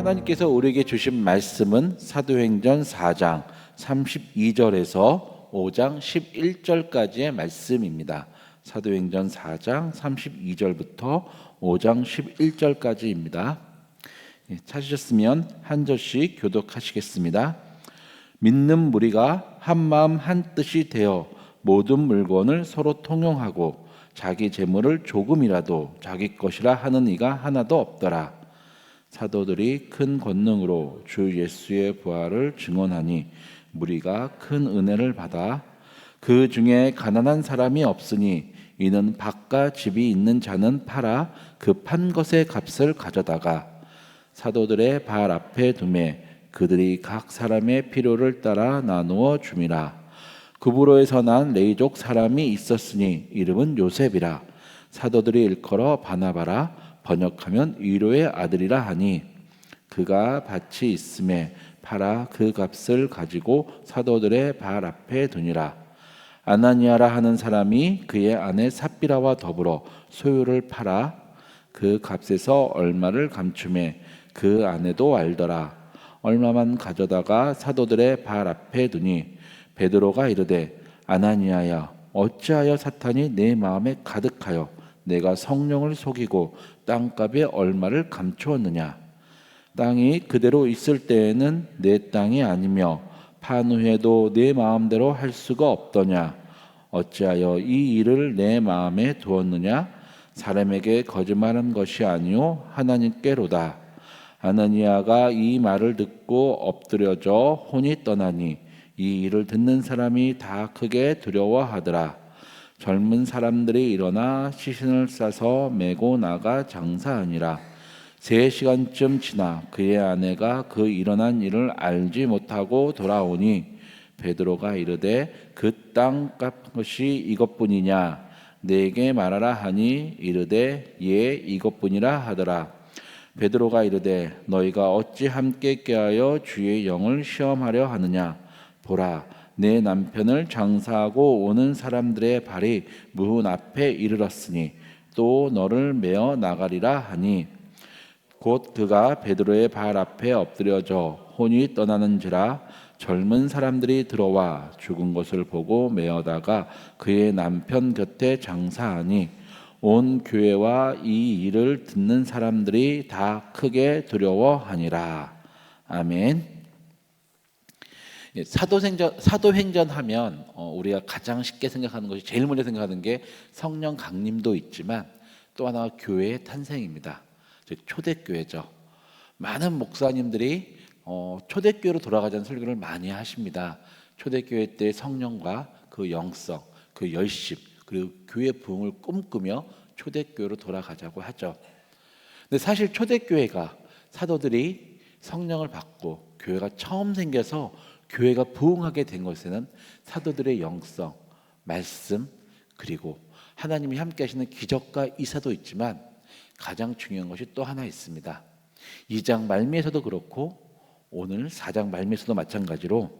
하나님께서 우리에게 주신 말씀은 사도행전 4장 32절에서 5장 11절까지의 말씀입니다. 사도행전 4장 32절부터 5장 11절까지입니다. 찾으셨으면 한 절씩 교독하시겠습니다. 믿는 무리가 한 마음 한 뜻이 되어 모든 물건을 서로 통용하고 자기 재물을 조금이라도 자기 것이라 하는 이가 하나도 없더라. 사도들이 큰 권능으로 주 예수의 부활을 증언하니 무리가 큰 은혜를 받아 그 중에 가난한 사람이 없으니 이는 밭과 집이 있는 자는 팔아 그 판 것의 값을 가져다가 사도들의 발 앞에 두매 그들이 각 사람의 필요를 따라 나누어 줌이라. 구브로에서 난 레이족 사람이 있었으니 이름은 요셉이라. 사도들이 일컬어 바나바라 번역하면 위로의 아들이라 하니 그가 밭이 있음에 팔아 그 값을 가지고 사도들의 발 앞에 두니라. 아나니아라 하는 사람이 그의 아내 삽비라와 더불어 소유를 팔아 그 값에서 얼마를 감추매 그 아내도 알더라. 얼마만 가져다가 사도들의 발 앞에 두니 베드로가 이르되 아나니아야 어찌하여 사탄이 내 마음에 가득하여 내가 성령을 속이고 땅값에 얼마를 감추었느냐. 땅이 그대로 있을 때에는 내 땅이 아니며 판 후에도 내 마음대로 할 수가 없더냐. 어찌하여 이 일을 내 마음에 두었느냐. 사람에게 거짓말한 것이 아니요 하나님께로다. 아나니아가 이 말을 듣고 엎드려져 혼이 떠나니 이 일을 듣는 사람이 다 크게 두려워하더라. 젊은 사람들이 일어나 시신을 싸서 메고 나가 장사하니라. 3시간쯤 지나 그의 아내가 그 일어난 일을 알지 못하고 돌아오니 베드로가 이르되 그 땅값이 이것뿐이냐 내게 말하라 하니 이르되 예 이것뿐이라 하더라. 베드로가 이르되 너희가 어찌 함께 꾀하여 주의 영을 시험하려 하느냐. 보라 내 남편을 장사하고 오는 사람들의 발이 문 앞에 이르렀으니 또 너를 메어 나가리라 하니 곧 그가 베드로의 발 앞에 엎드려져 혼이 떠나는지라. 젊은 사람들이 들어와 죽은 것을 보고 메어다가 그의 남편 곁에 장사하니 온 교회와 이 일을 듣는 사람들이 다 크게 두려워하니라. 아멘. 사도행전 하면 우리가 가장 쉽게 생각하는 것이 제일 먼저 생각하는 게 성령 강림도 있지만 또 하나가 교회의 탄생입니다. 즉 초대교회죠. 많은 목사님들이 초대교회로 돌아가자는 설교를 많이 하십니다. 초대교회 때 성령과 그 영성, 그 열심 그리고 교회 부흥을 꿈꾸며 초대교회로 돌아가자고 하죠. 근데 사실 초대교회가 사도들이 성령을 받고 교회가 처음 생겨서 교회가 부흥하게 된 것에는 사도들의 영성, 말씀 그리고 하나님이 함께 하시는 기적과 이사도 있지만 가장 중요한 것이 또 하나 있습니다. 2장 말미에서도 그렇고 오늘 4장 말미에서도 마찬가지로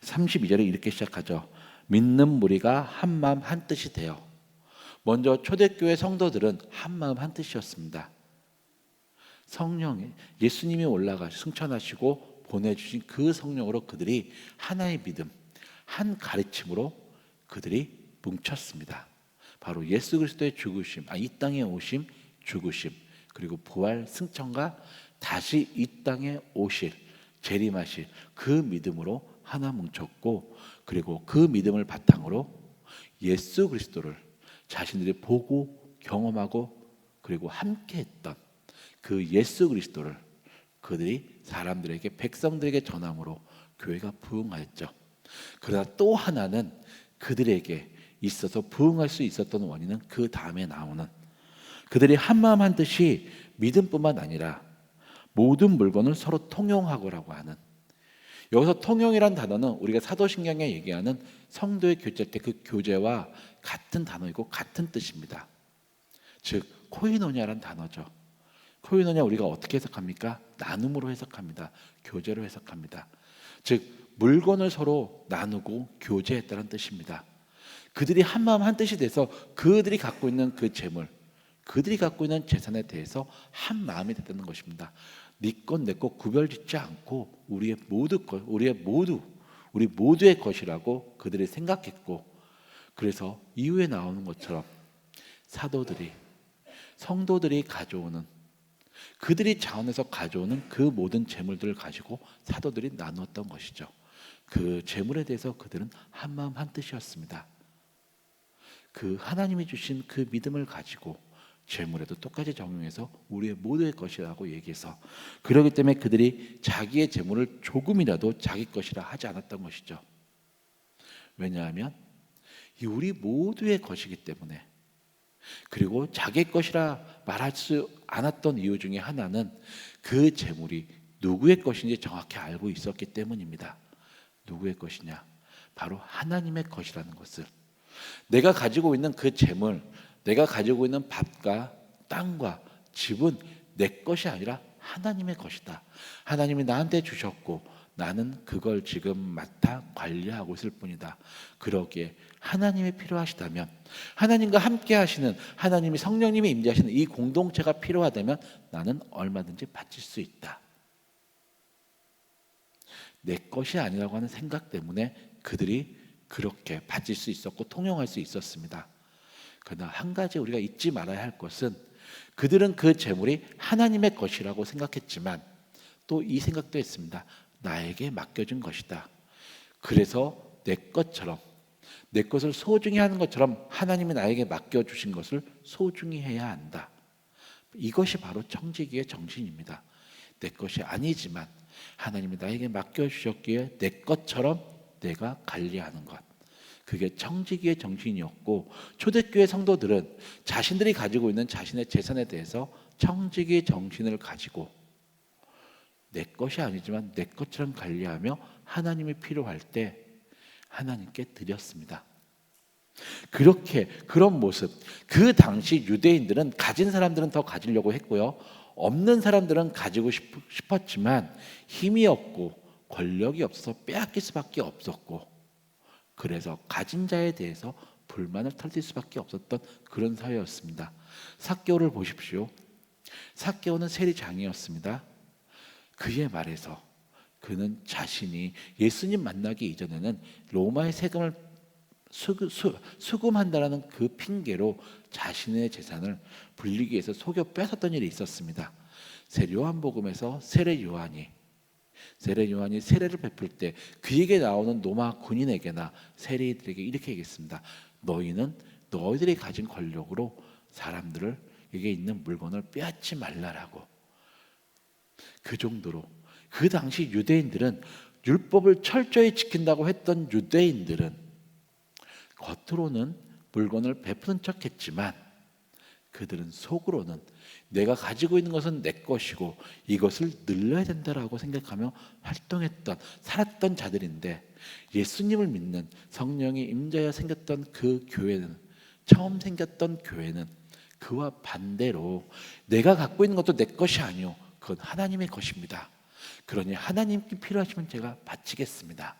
32절에 이렇게 시작하죠. 믿는 무리가 한 마음 한 뜻이 되어. 먼저 초대교회 성도들은 한 마음 한 뜻이었습니다. 성령이 예수님이 올라가 승천하시고 보내주신 그 성령으로 그들이 하나의 믿음, 한 가르침으로 그들이 뭉쳤습니다. 바로 예수 그리스도의 죽으심, 이 땅에 오심, 죽으심, 그리고 부활, 승천과 다시 이 땅에 오실, 재림하실 그 믿음으로 하나 뭉쳤고, 그리고 그 믿음을 바탕으로 예수 그리스도를 자신들이 보고 경험하고 그리고 함께했던 그 예수 그리스도를 그들이 사람들에게 백성들에게 전함으로 교회가 부흥하였죠. 그러나 또 하나는 그들에게 있어서 부흥할 수 있었던 원인은 그 다음에 나오는 그들이 한마음 한뜻이 믿음뿐만 아니라 모든 물건을 서로 통용하고라고 하는, 여기서 통용이란 단어는 우리가 사도신경에 얘기하는 성도의 교제 때 그 교제와 같은 단어이고 같은 뜻입니다. 즉 코이노냐란 단어죠. 코이노냐 우리가 어떻게 해석합니까? 나눔으로 해석합니다. 교제로 해석합니다. 즉 물건을 서로 나누고 교제했다는 뜻입니다. 그들이 한마음 한뜻이 돼서 그들이 갖고 있는 그 재물, 그들이 갖고 있는 재산에 대해서 한 마음이 됐다는 것입니다. 네 것 내 것 구별짓지 않고 우리 모두의 것이라고 그들이 생각했고, 그래서 이후에 나오는 것처럼 사도들이 성도들이 가져오는 그들이 자원해서 가져오는 그 모든 재물들을 가지고 사도들이 나누었던 것이죠. 그 재물에 대해서 그들은 한마음 한뜻이었습니다. 그 하나님이 주신 그 믿음을 가지고 재물에도 똑같이 적용해서 우리의 모두의 것이라고 얘기해서, 그렇기 때문에 그들이 자기의 재물을 조금이라도 자기 것이라 하지 않았던 것이죠. 왜냐하면 이 우리 모두의 것이기 때문에. 그리고 자기 것이라 말할 수 않았던 이유 중에 하나는 그 재물이 누구의 것인지 정확히 알고 있었기 때문입니다. 누구의 것이냐? 바로 하나님의 것이라는 것을. 내가 가지고 있는 그 재물, 내가 가지고 있는 밭과 땅과 집은 내 것이 아니라 하나님의 것이다. 하나님이 나한테 주셨고 나는 그걸 지금 맡아 관리하고 있을 뿐이다. 그러기에 하나님이 필요하시다면, 하나님과 함께 하시는, 하나님이 성령님이 임재하시는 이 공동체가 필요하다면 나는 얼마든지 바칠 수 있다. 내 것이 아니라고 하는 생각 때문에 그들이 그렇게 바칠 수 있었고 통용할 수 있었습니다. 그러나 한 가지 우리가 잊지 말아야 할 것은, 그들은 그 재물이 하나님의 것이라고 생각했지만 또 이 생각도 했습니다. 나에게 맡겨준 것이다. 그래서 내 것처럼, 내 것을 소중히 하는 것처럼 하나님이 나에게 맡겨주신 것을 소중히 해야 한다. 이것이 바로 청지기의 정신입니다. 내 것이 아니지만 하나님이 나에게 맡겨주셨기에 내 것처럼 내가 관리하는 것. 그게 청지기의 정신이었고, 초대교회 성도들은 자신들이 가지고 있는 자신의 재산에 대해서 청지기의 정신을 가지고 내 것이 아니지만 내 것처럼 관리하며 하나님이 필요할 때 하나님께 드렸습니다. 그렇게 그런 모습, 그 당시 유대인들은 가진 사람들은 더 가지려고 했고요, 없는 사람들은 가지고 싶었지만 힘이 없고 권력이 없어서 빼앗길 수밖에 없었고, 그래서 가진 자에 대해서 불만을 터뜨릴 수밖에 없었던 그런 사회였습니다. 삭개오를 보십시오. 삭개오는 세리장이었습니다. 그의 말에서 그는 자신이 예수님 만나기 이전에는 로마의 세금을 수금한다라는 그 핑계로 자신의 재산을 불리기 위해서 속여 뺏었던 일이 있었습니다. 요한복음에서 세례 요한이 세례를 베풀 때 그에게 나오는 로마 군인에게나 세리들에게 이렇게 얘기했습니다. 너희는 너희들이 가진 권력으로 사람들에게 있는 물건을 빼앗지 말라라고. 그 정도로 그 당시 유대인들은, 율법을 철저히 지킨다고 했던 유대인들은 겉으로는 물건을 베푸는 척했지만 그들은 속으로는 내가 가지고 있는 것은 내 것이고 이것을 늘려야 된다라고 생각하며 살았던 자들인데, 예수님을 믿는 성령이 임재하여 생겼던 그 교회는, 처음 생겼던 교회는 그와 반대로 내가 갖고 있는 것도 내 것이 아니요, 그건 하나님의 것입니다. 그러니 하나님께 필요하시면 제가 바치겠습니다.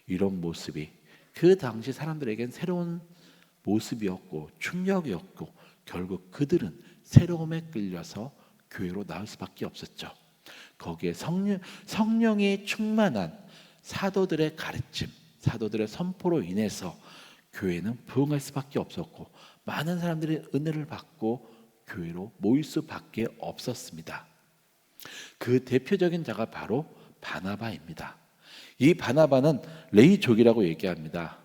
이런 모습이 그 당시 사람들에겐 새로운 모습이었고 충격이었고, 결국 그들은 새로움에 끌려서 교회로 나올 수밖에 없었죠. 거기에 성령이 충만한 사도들의 가르침, 사도들의 선포로 인해서 교회는 부흥할 수밖에 없었고, 많은 사람들이 은혜를 받고 교회로 모일 수밖에 없었습니다. 그 대표적인 자가 바로 바나바입니다. 이 바나바는 레이족이라고 얘기합니다.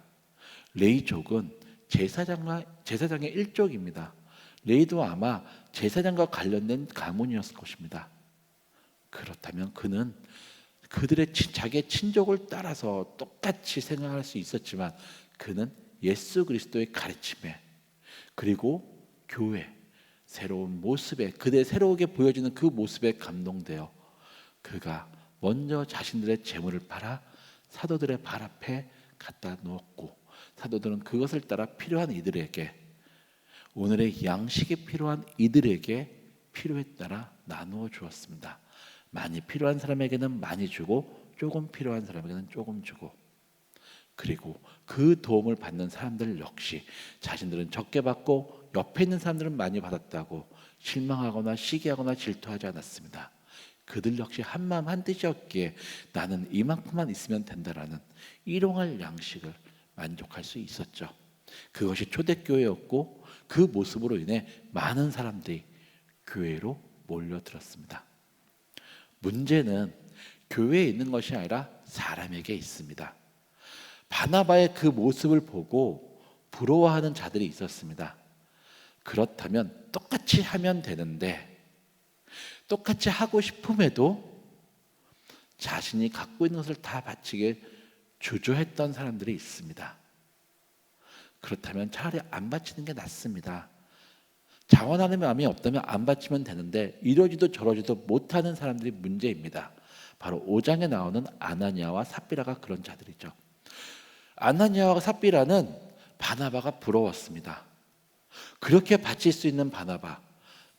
레이족은 제사장의 일족입니다. 레이도 아마 제사장과 관련된 가문이었을 것입니다. 그렇다면 그는 자기의 친족을 따라서 똑같이 생각할 수 있었지만, 그는 예수 그리스도의 가르침에, 그리고 교회 새로운 모습에, 그들의 새롭게 보여지는 그 모습에 감동되어 그가 먼저 자신들의 재물을 팔아 사도들의 발 앞에 갖다 놓았고, 사도들은 그것을 따라 필요한 이들에게, 오늘의 양식이 필요한 이들에게 필요에 따라 나누어 주었습니다. 많이 필요한 사람에게는 많이 주고 조금 필요한 사람에게는 조금 주고, 그리고 그 도움을 받는 사람들 역시 자신들은 적게 받고 옆에 있는 사람들은 많이 받았다고 실망하거나 시기하거나 질투하지 않았습니다. 그들 역시 한마음 한뜻이었기에 나는 이만큼만 있으면 된다라는 일용할 양식을 만족할 수 있었죠. 그것이 초대교회였고 그 모습으로 인해 많은 사람들이 교회로 몰려들었습니다. 문제는 교회에 있는 것이 아니라 사람에게 있습니다. 바나바의 그 모습을 보고 부러워하는 자들이 있었습니다. 그렇다면 똑같이 하면 되는데 똑같이 하고 싶음에도 자신이 갖고 있는 것을 다 바치게 주저했던 사람들이 있습니다. 그렇다면 차라리 안 바치는 게 낫습니다. 자원하는 마음이 없다면 안 바치면 되는데 이러지도 저러지도 못하는 사람들이 문제입니다. 바로 5장에 나오는 아나니아와 삽비라가 그런 자들이죠. 아나니아와 삽비라는 바나바가 부러웠습니다. 그렇게 바칠 수 있는 바나바,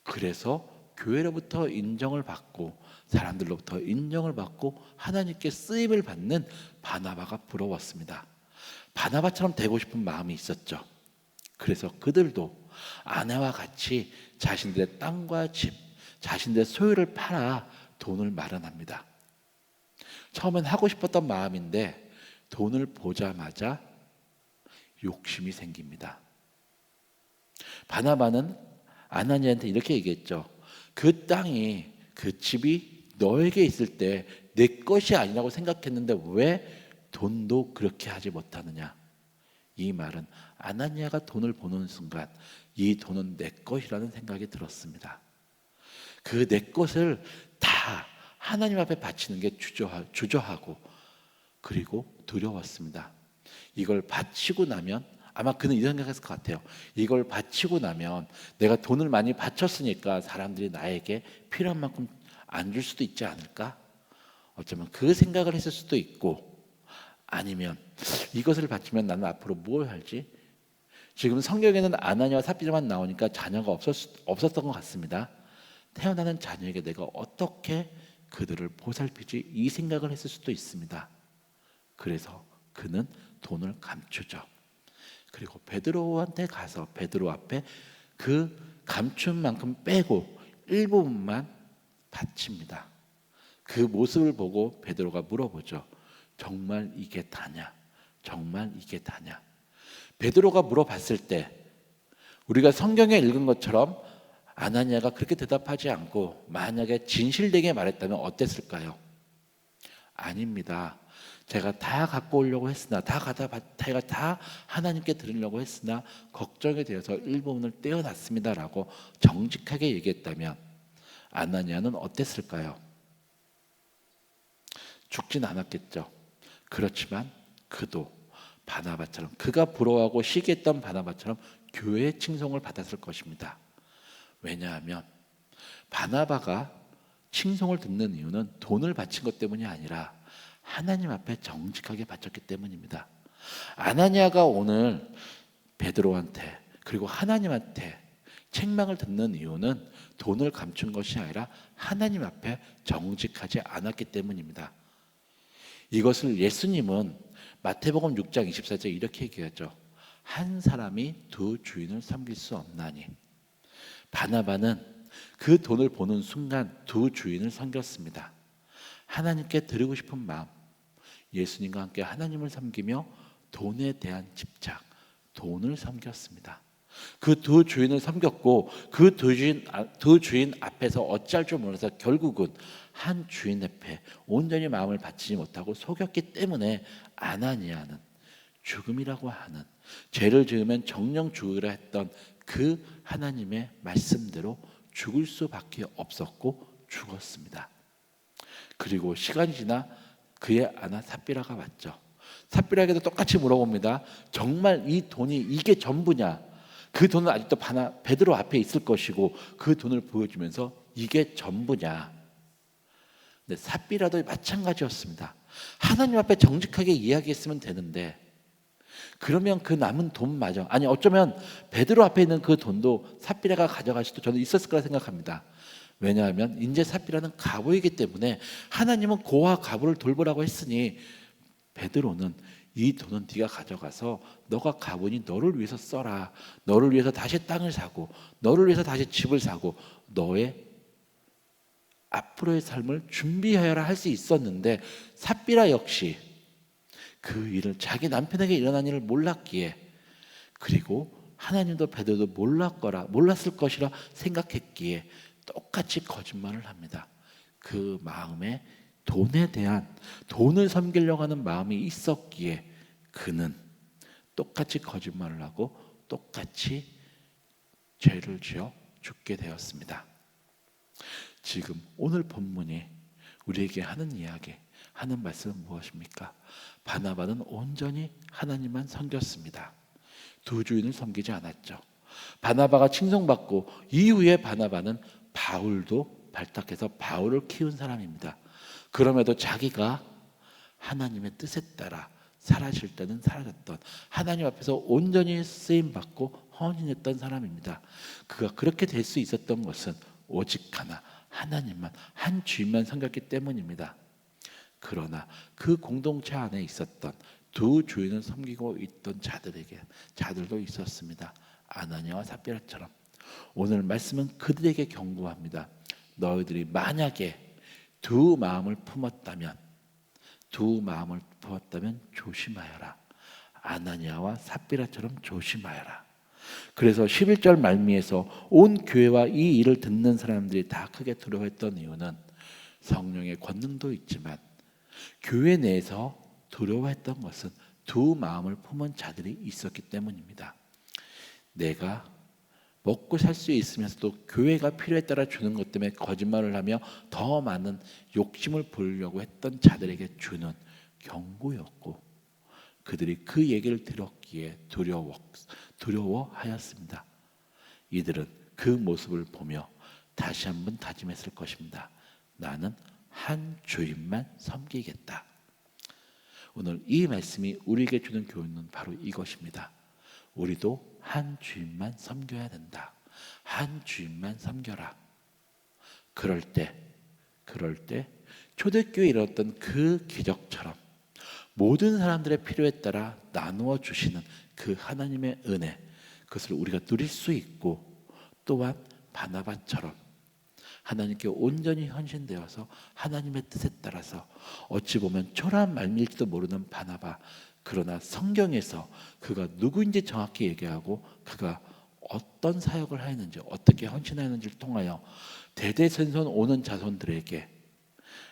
그래서 교회로부터 인정을 받고 사람들로부터 인정을 받고 하나님께 쓰임을 받는 바나바가 부러웠습니다. 바나바처럼 되고 싶은 마음이 있었죠. 그래서 그들도 아내와 같이 자신들의 땅과 집, 자신들의 소유를 팔아 돈을 마련합니다. 처음엔 하고 싶었던 마음인데 돈을 보자마자 욕심이 생깁니다. 바나바는 아나니아한테 이렇게 얘기했죠. 그 땅이, 그 집이 너에게 있을 때 내 것이 아니라고 생각했는데 왜 돈도 그렇게 하지 못하느냐. 이 말은 아나니아가 돈을 보는 순간 이 돈은 내 것이라는 생각이 들었습니다. 그 내 것을 다 하나님 앞에 바치는 게 주저하고 그리고 두려웠습니다. 이걸 바치고 나면 아마 그는 이런 생각했을 것 같아요. 이걸 바치고 나면 내가 돈을 많이 바쳤으니까 사람들이 나에게 필요한 만큼 안 줄 수도 있지 않을까? 어쩌면 그 생각을 했을 수도 있고 아니면 이것을 바치면 나는 앞으로 뭘 할지? 지금 성경에는 아나니아와 삽비라만 나오니까 자녀가 없었던 것 같습니다. 태어나는 자녀에게 내가 어떻게 그들을 보살피지? 이 생각을 했을 수도 있습니다. 그래서 그는 돈을 감추죠. 그리고 베드로한테 가서 베드로 앞에 그 감춘 만큼 빼고 일부분만 바칩니다. 그 모습을 보고 베드로가 물어보죠. 정말 이게 다냐? 정말 이게 다냐? 베드로가 물어봤을 때 우리가 성경에 읽은 것처럼 아나니아가 그렇게 대답하지 않고 만약에 진실되게 말했다면 어땠을까요? 아닙니다. 제가 다 갖고 오려고 했으나 제가 다 하나님께 드리려고 했으나 걱정이 되어서 일부분을 떼어놨습니다라고 정직하게 얘기했다면 아나니아는 어땠을까요? 죽진 않았겠죠. 그렇지만 그도 바나바처럼 그가 부러워하고 시기했던 바나바처럼 교회의 칭송을 받았을 것입니다. 왜냐하면 바나바가 칭송을 듣는 이유는 돈을 바친 것 때문이 아니라 하나님 앞에 정직하게 바쳤기 때문입니다. 아나니아가 오늘 베드로한테 그리고 하나님한테 책망을 듣는 이유는 돈을 감춘 것이 아니라 하나님 앞에 정직하지 않았기 때문입니다. 이것을 예수님은 마태복음 6장 24절에 이렇게 얘기하죠. 한 사람이 두 주인을 섬길 수 없나니. 바나바는 그 돈을 보는 순간 두 주인을 섬겼습니다. 하나님께 드리고 싶은 마음, 예수님과 함께 하나님을 섬기며 돈에 대한 집착, 돈을 섬겼습니다. 그 두 주인을 섬겼고 그 두 주인 앞에서 어찌할 줄 몰라서 결국은 한 주인 앞에 온전히 마음을 바치지 못하고 속였기 때문에 아나니아는 죽음이라고 하는 죄를 지으면 정령 죽으라 했던 그 하나님의 말씀대로 죽을 수밖에 없었고 죽었습니다. 그리고 시간이 지나 그의 아나 삽비라가 왔죠. 삽비라에게도 똑같이 물어봅니다. 정말 이 돈이 이게 전부냐? 그 돈은 아직도 베드로 앞에 있을 것이고 그 돈을 보여주면서 이게 전부냐? 근데 삽비라도 마찬가지였습니다. 하나님 앞에 정직하게 이야기했으면 되는데 그러면 그 남은 돈마저 아니 어쩌면 베드로 앞에 있는 그 돈도 삽비라가 가져갈 수도 저는 있었을 거라 생각합니다. 왜냐하면 이제 삽비라는 과부이기 때문에 하나님은 고와 과부를 돌보라고 했으니 베드로는 이 돈은 네가 가져가서 너가 과부니 너를 위해서 써라. 너를 위해서 다시 땅을 사고 너를 위해서 다시 집을 사고 너의 앞으로의 삶을 준비하여라 할 수 있었는데 삽비라 역시 그 일을 자기 남편에게 일어난 일을 몰랐기에, 그리고 하나님도 베드로도 몰랐을 것이라 생각했기에 똑같이 거짓말을 합니다. 그 마음에 돈을 섬기려고 하는 마음이 있었기에 그는 똑같이 거짓말을 하고 똑같이 죄를 지어 죽게 되었습니다. 지금 오늘 본문이 우리에게 하는 이야기, 하는 말씀은 무엇입니까? 바나바는 온전히 하나님만 섬겼습니다. 두 주인을 섬기지 않았죠. 바나바가 칭송받고 이후에 바나바는 바울도 발탁해서 바울을 키운 사람입니다. 그럼에도 자기가 하나님의 뜻에 따라 사라질 때는 사라졌던, 하나님 앞에서 온전히 쓰임받고 헌신했던 사람입니다. 그가 그렇게 될 수 있었던 것은 오직 하나, 하나님만, 한 주인만 섬겼기 때문입니다. 그러나 그 공동체 안에 있었던 두 주인을 섬기고 있던 자들도 있었습니다. 아나니아와 삽비라처럼. 오늘 말씀은 그들에게 경고합니다. 너희들이 만약에 두 마음을 품었다면 조심하여라. 아나니아와 삽비라처럼 조심하여라. 그래서 11절 말미에서 온 교회와 이 일을 듣는 사람들이 다 크게 두려워했던 이유는 성령의 권능도 있지만 교회 내에서 두려워했던 것은 두 마음을 품은 자들이 있었기 때문입니다. 내가 먹고 살 수 있으면서도 교회가 필요에 따라 주는 것 때문에 거짓말을 하며 더 많은 욕심을 부리려고 했던 자들에게 주는 경고였고, 그들이 그 얘기를 들었기에 두려워하였습니다. 이들은 그 모습을 보며 다시 한번 다짐했을 것입니다. 나는 한 주인만 섬기겠다. 오늘 이 말씀이 우리에게 주는 교훈은 바로 이것입니다. 우리도 한 주인만 섬겨야 된다. 한 주인만 섬겨라. 그럴 때 초대교회에 일어났던 그 기적처럼 모든 사람들의 필요에 따라 나누어 주시는 그 하나님의 은혜, 그것을 우리가 누릴 수 있고, 또한 바나바처럼 하나님께 온전히 헌신되어서 하나님의 뜻에 따라서 어찌 보면 초라한 말일지도 모르는 바나바, 그러나 성경에서 그가 누구인지 정확히 얘기하고 그가 어떤 사역을 하였는지, 어떻게 헌신하였는지를 통하여 대대손손 오는 자손들에게,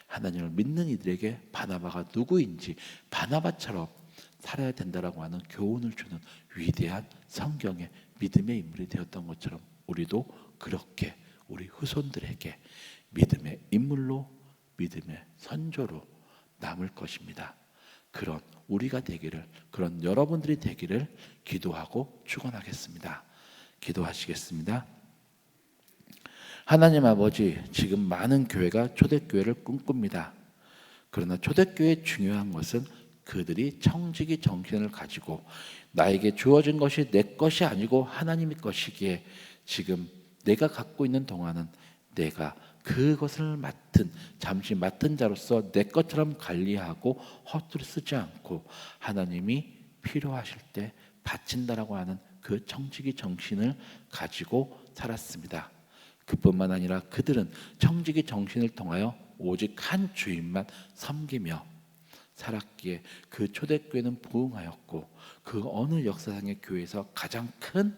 하나님을 믿는 이들에게 바나바가 누구인지, 바나바처럼 살아야 된다라고 하는 교훈을 주는 위대한 성경의 믿음의 인물이 되었던 것처럼 우리도 그렇게 우리 후손들에게 믿음의 인물로, 믿음의 선조로 남을 것입니다. 그런 우리가 되기를, 그런 여러분들이 되기를 기도하고 축원하겠습니다. 기도하시겠습니다. 하나님 아버지, 지금 많은 교회가 초대교회를 꿈꿉니다. 그러나 초대교회의 중요한 것은 그들이 청지기 정신을 가지고 나에게 주어진 것이 내 것이 아니고 하나님의 것이기에 지금 내가 갖고 있는 동안은 내가 그것을 잠시 맡은 자로서 내 것처럼 관리하고 헛되이 쓰지 않고 하나님이 필요하실 때 바친다라고 하는 그 청지기 정신을 가지고 살았습니다. 그뿐만 아니라 그들은 청지기 정신을 통하여 오직 한 주인만 섬기며 살았기에 그 초대교회는 부흥하였고, 그 어느 역사상의 교회에서 가장 큰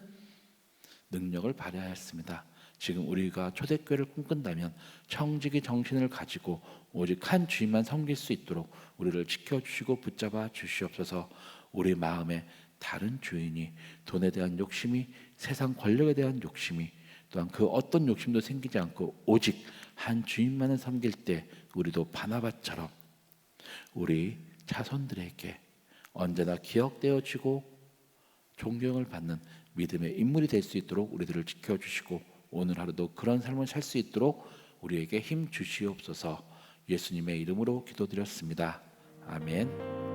능력을 발휘하였습니다. 지금 우리가 초대교회를 꿈꾼다면 청지기 정신을 가지고 오직 한 주인만 섬길 수 있도록 우리를 지켜주시고 붙잡아 주시옵소서. 우리 마음에 다른 주인이, 돈에 대한 욕심이, 세상 권력에 대한 욕심이, 또한 그 어떤 욕심도 생기지 않고 오직 한 주인만을 섬길 때 우리도 바나바처럼 우리 자손들에게 언제나 기억되어지고 존경을 받는 믿음의 인물이 될 수 있도록 우리들을 지켜주시고, 오늘 하루도 그런 삶을 살 수 있도록 우리에게 힘 주시옵소서. 예수님의 이름으로 기도드렸습니다. 아멘.